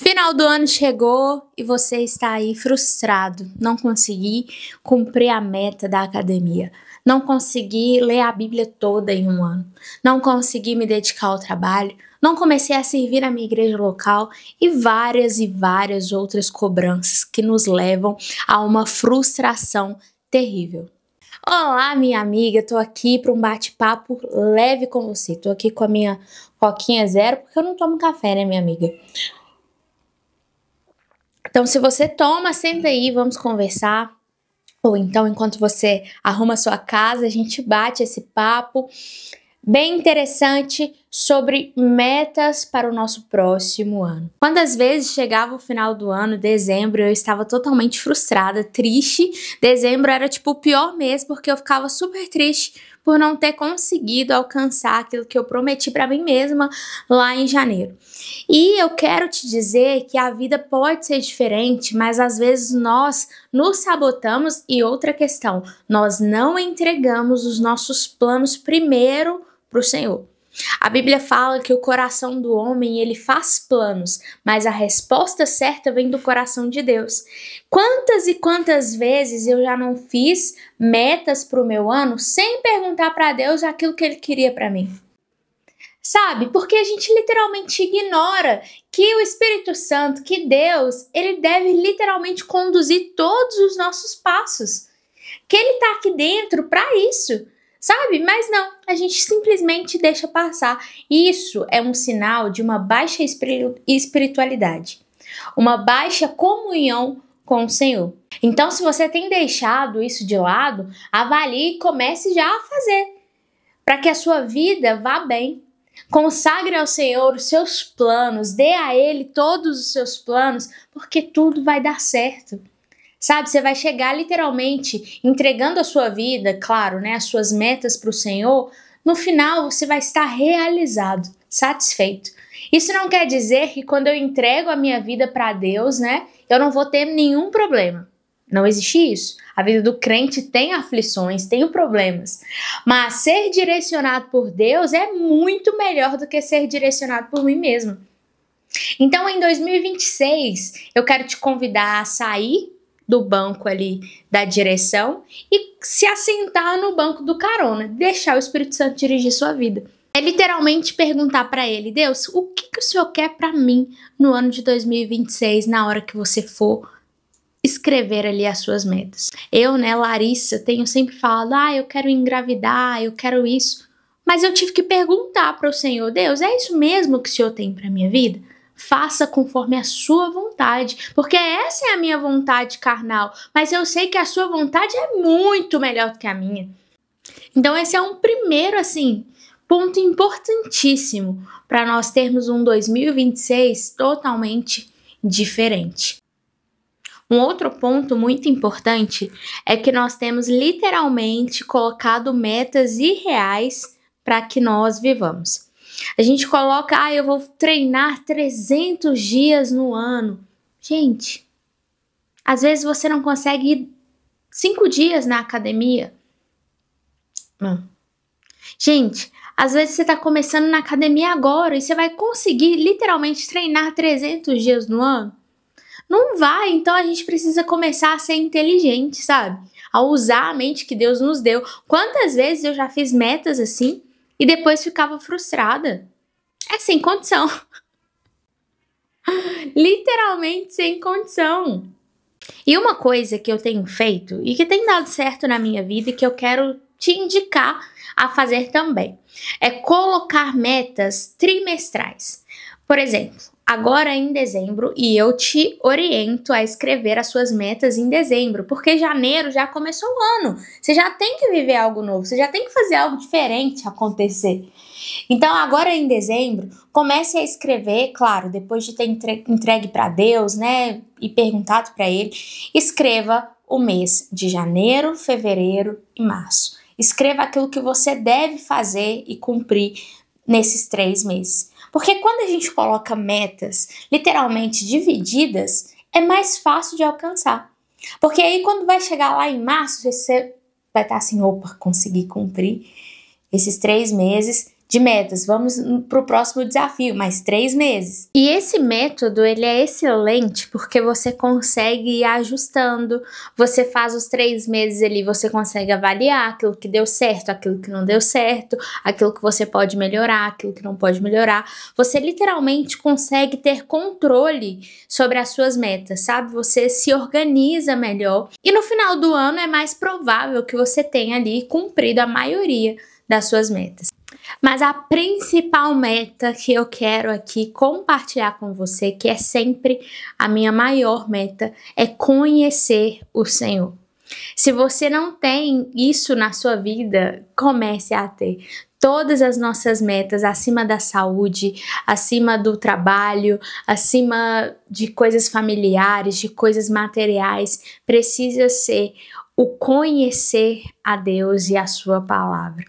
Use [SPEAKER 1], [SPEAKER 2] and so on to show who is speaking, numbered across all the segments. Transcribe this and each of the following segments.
[SPEAKER 1] Final do ano chegou e você está aí frustrado. Não consegui cumprir a meta da academia. Não consegui ler a Bíblia toda em um ano. Não consegui me dedicar ao trabalho. Não comecei a servir na minha igreja local e várias outras cobranças que nos levam a uma frustração terrível. Olá, minha amiga, tô aqui para um bate-papo leve com você. Tô aqui com a minha coquinha zero porque eu não tomo café, né, minha amiga? Então, se você toma, senta aí, vamos conversar. Ou então, enquanto você arruma a sua casa, a gente bate esse papo bem interessante sobre metas para o nosso próximo ano. Quantas vezes chegava o final do ano, dezembro, eu estava totalmente frustrada, triste. Dezembro era tipo o pior mês porque eu ficava super triste por não ter conseguido alcançar aquilo que eu prometi para mim mesma lá em janeiro. E eu quero te dizer que a vida pode ser diferente, mas às vezes nós nos sabotamos. E outra questão, nós não entregamos os nossos planos primeiro para o Senhor. A Bíblia fala que o coração do homem, ele faz planos, mas a resposta certa vem do coração de Deus. Quantas e quantas vezes eu já não fiz metas para o meu ano sem perguntar para Deus aquilo que Ele queria para mim? Sabe? Porque a gente literalmente ignora que o Espírito Santo, que Deus, ele deve literalmente conduzir todos os nossos passos. Que ele tá aqui dentro para isso. Sabe? Mas não, a gente simplesmente deixa passar. Isso é um sinal de uma baixa espiritualidade, uma baixa comunhão com o Senhor. Então, se você tem deixado isso de lado, avalie e comece já a fazer, para que a sua vida vá bem. Consagre ao Senhor os seus planos, dê a Ele todos os seus planos, porque tudo vai dar certo. Sabe, você vai chegar literalmente entregando a sua vida, claro, né, as suas metas para o Senhor. No final, você vai estar realizado, satisfeito. Isso não quer dizer que quando eu entrego a minha vida para Deus, né, eu não vou ter nenhum problema. Não existe isso. A vida do crente tem aflições, tem problemas. Mas ser direcionado por Deus é muito melhor do que ser direcionado por mim mesmo. Então, em 2026, eu quero te convidar a sair do banco ali da direção e se assentar no banco do carona, deixar o Espírito Santo dirigir sua vida. É literalmente perguntar para ele: Deus, o que o Senhor quer para mim no ano de 2026, na hora que você for escrever ali as suas metas. Eu, né, Larissa, tenho sempre falado: eu quero engravidar, eu quero isso. Mas eu tive que perguntar para o Senhor: Deus, é isso mesmo que o Senhor tem para minha vida? Faça conforme a sua vontade, porque essa é a minha vontade carnal, mas eu sei que a sua vontade é muito melhor do que a minha. Então esse é um primeiro, ponto importantíssimo para nós termos um 2026 totalmente diferente. Um outro ponto muito importante é que nós temos literalmente colocado metas irreais para que nós vivamos. A gente coloca: eu vou treinar 300 dias no ano. Gente, às vezes você não consegue ir 5 dias na academia. Gente, às vezes você está começando na academia agora e você vai conseguir literalmente treinar 300 dias no ano? Não vai, então a gente precisa começar a ser inteligente, sabe? A usar a mente que Deus nos deu. Quantas vezes eu já fiz metas assim e depois ficava frustrada? É sem condição. Literalmente sem condição. E uma coisa que eu tenho feito e que tem dado certo na minha vida e que eu quero te indicar a fazer também é colocar metas trimestrais. Por exemplo, agora em dezembro, e eu te oriento a escrever as suas metas em dezembro, porque janeiro já começou o ano. Você já tem que viver algo novo, você já tem que fazer algo diferente acontecer. Então, agora em dezembro, comece a escrever, claro, depois de ter entregue para Deus, né, e perguntado para Ele, escreva o mês de janeiro, fevereiro e março. Escreva aquilo que você deve fazer e cumprir nesses 3 meses. Porque quando a gente coloca metas literalmente divididas, é mais fácil de alcançar. Porque aí quando vai chegar lá em março, você vai estar assim: opa, consegui cumprir esses 3 meses de metas. Vamos para o próximo desafio, mais 3 meses. E esse método, ele é excelente porque você consegue ir ajustando. Você faz os 3 meses ali, você consegue avaliar aquilo que deu certo, aquilo que não deu certo, aquilo que você pode melhorar, aquilo que não pode melhorar. Você literalmente consegue ter controle sobre as suas metas, sabe? Você se organiza melhor. E no final do ano é mais provável que você tenha ali cumprido a maioria das suas metas. Mas a principal meta que eu quero aqui compartilhar com você, que é sempre a minha maior meta, é conhecer o Senhor. Se você não tem isso na sua vida, comece a ter. Todas as nossas metas, acima da saúde, acima do trabalho, acima de coisas familiares, de coisas materiais, precisa ser o conhecer a Deus e a sua palavra.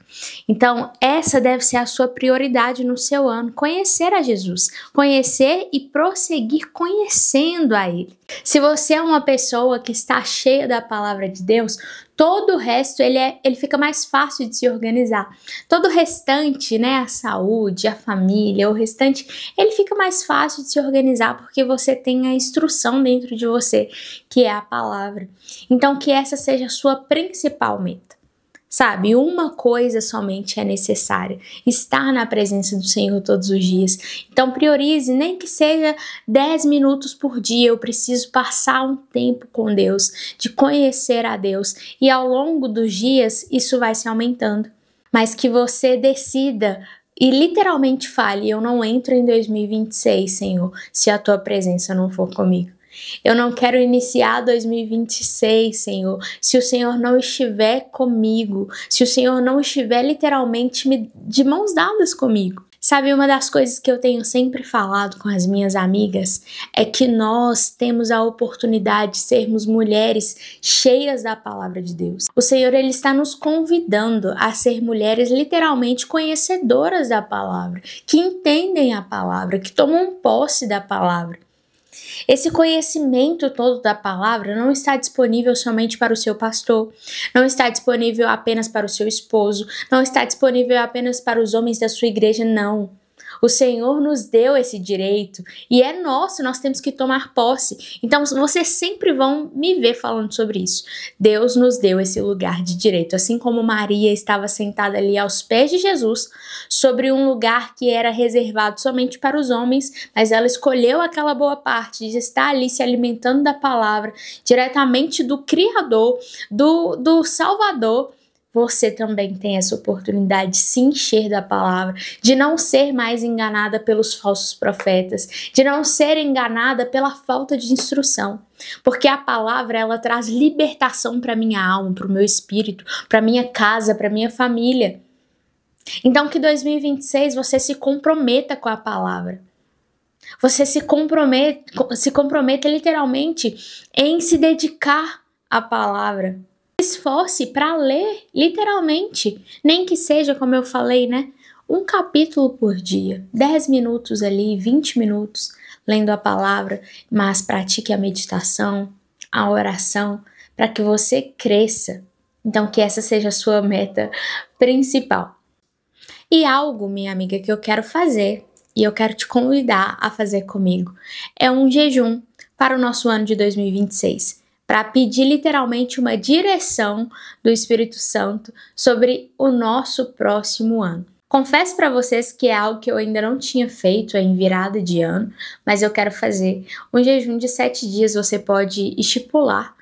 [SPEAKER 1] Então, essa deve ser a sua prioridade no seu ano, conhecer a Jesus, conhecer e prosseguir conhecendo a Ele. Se você é uma pessoa que está cheia da palavra de Deus, todo o resto ele fica mais fácil de se organizar. Todo o restante, né, a saúde, a família, o restante, ele fica mais fácil de se organizar porque você tem a instrução dentro de você, que é a palavra. Então, que essa seja a sua principal meta. Sabe, uma coisa somente é necessária, estar na presença do Senhor todos os dias. Então priorize, nem que seja 10 minutos por dia, eu preciso passar um tempo com Deus, de conhecer a Deus. E ao longo dos dias, isso vai se aumentando. Mas que você decida e literalmente fale, eu não entro em 2026, Senhor, se a Tua presença não for comigo. Eu não quero iniciar 2026, Senhor, se o Senhor não estiver comigo, se o Senhor não estiver literalmente de mãos dadas comigo. Sabe, uma das coisas que eu tenho sempre falado com as minhas amigas é que nós temos a oportunidade de sermos mulheres cheias da palavra de Deus. O Senhor, Ele está nos convidando a ser mulheres literalmente conhecedoras da palavra, que entendem a palavra, que tomam posse da palavra. Esse conhecimento todo da palavra não está disponível somente para o seu pastor, não está disponível apenas para o seu esposo, não está disponível apenas para os homens da sua igreja, não. O Senhor nos deu esse direito e é nosso, nós temos que tomar posse. Então vocês sempre vão me ver falando sobre isso. Deus nos deu esse lugar de direito, assim como Maria estava sentada ali aos pés de Jesus, sobre um lugar que era reservado somente para os homens, mas ela escolheu aquela boa parte de estar ali se alimentando da palavra, diretamente do Criador, do Salvador. Você também tem essa oportunidade de se encher da palavra, de não ser mais enganada pelos falsos profetas, de não ser enganada pela falta de instrução. Porque a palavra, ela traz libertação para minha alma, para o meu espírito, para minha casa, para minha família. Então que 2026 você se comprometa com a palavra. Você se comprometa literalmente em se dedicar à palavra. Esforce para ler, literalmente, nem que seja, como eu falei, né, um capítulo por dia, 10 minutos ali, 20 minutos lendo a palavra, mas pratique a meditação, a oração, para que você cresça. Então, que essa seja a sua meta principal. E algo, minha amiga, que eu quero fazer, e eu quero te convidar a fazer comigo, é um jejum para o nosso ano de 2026. Para pedir literalmente uma direção do Espírito Santo sobre o nosso próximo ano. Confesso para vocês que é algo que eu ainda não tinha feito em virada de ano, mas eu quero fazer um jejum de 7 dias. Você pode estipular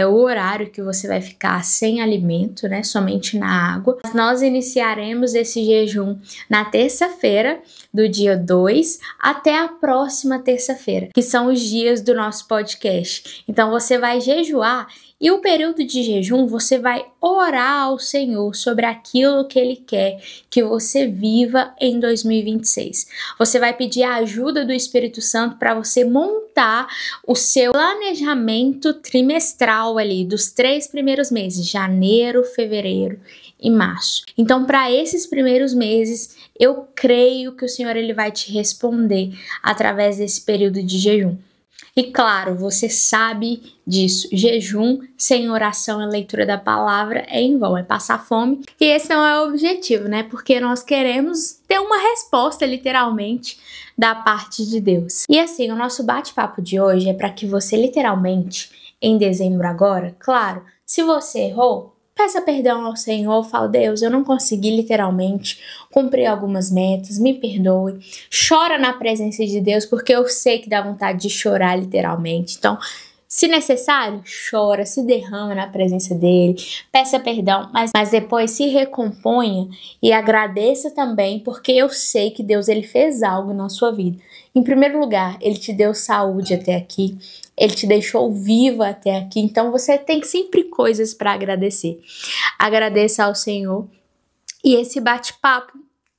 [SPEAKER 1] o horário que você vai ficar sem alimento, né, somente na água. Nós iniciaremos esse jejum na terça-feira, do dia 2 até a próxima terça-feira, que são os dias do nosso podcast. Então você vai jejuar e o período de jejum você vai orar ao Senhor sobre aquilo que Ele quer que você viva em 2026. Você vai pedir a ajuda do Espírito Santo para você montar o seu planejamento trimestral ali dos 3 primeiros meses, janeiro, fevereiro e março. Então, para esses primeiros meses, eu creio que o Senhor ele vai te responder através desse período de jejum. E claro, você sabe disso. Jejum sem oração e leitura da palavra é em vão, é passar fome. E esse não é o objetivo, né? Porque nós queremos ter uma resposta, literalmente, da parte de Deus. E assim, o nosso bate-papo de hoje é para que você, literalmente, em dezembro agora, claro, se você errou, peça perdão ao Senhor, fala: Deus, eu não consegui literalmente cumprir algumas metas, me perdoe. Chora na presença de Deus, porque eu sei que dá vontade de chorar literalmente. Então, se necessário, chora, se derrama na presença dele, peça perdão, mas depois se recomponha e agradeça também, porque eu sei que Deus ele fez algo na sua vida. Em primeiro lugar, ele te deu saúde até aqui, ele te deixou viva até aqui, então você tem sempre coisas para agradecer. Agradeça ao Senhor e esse bate-papo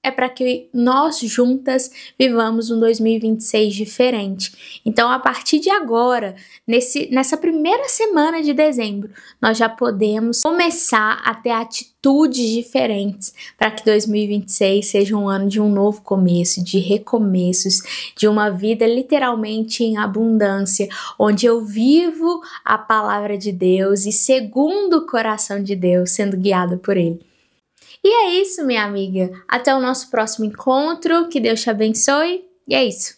[SPEAKER 1] é para que nós juntas vivamos um 2026 diferente. Então, a partir de agora, nessa primeira semana de dezembro, nós já podemos começar a ter atitudes diferentes para que 2026 seja um ano de um novo começo, de recomeços, de uma vida literalmente em abundância, onde eu vivo a palavra de Deus e segundo o coração de Deus, sendo guiada por Ele. E é isso, minha amiga. Até o nosso próximo encontro. Que Deus te abençoe. E é isso.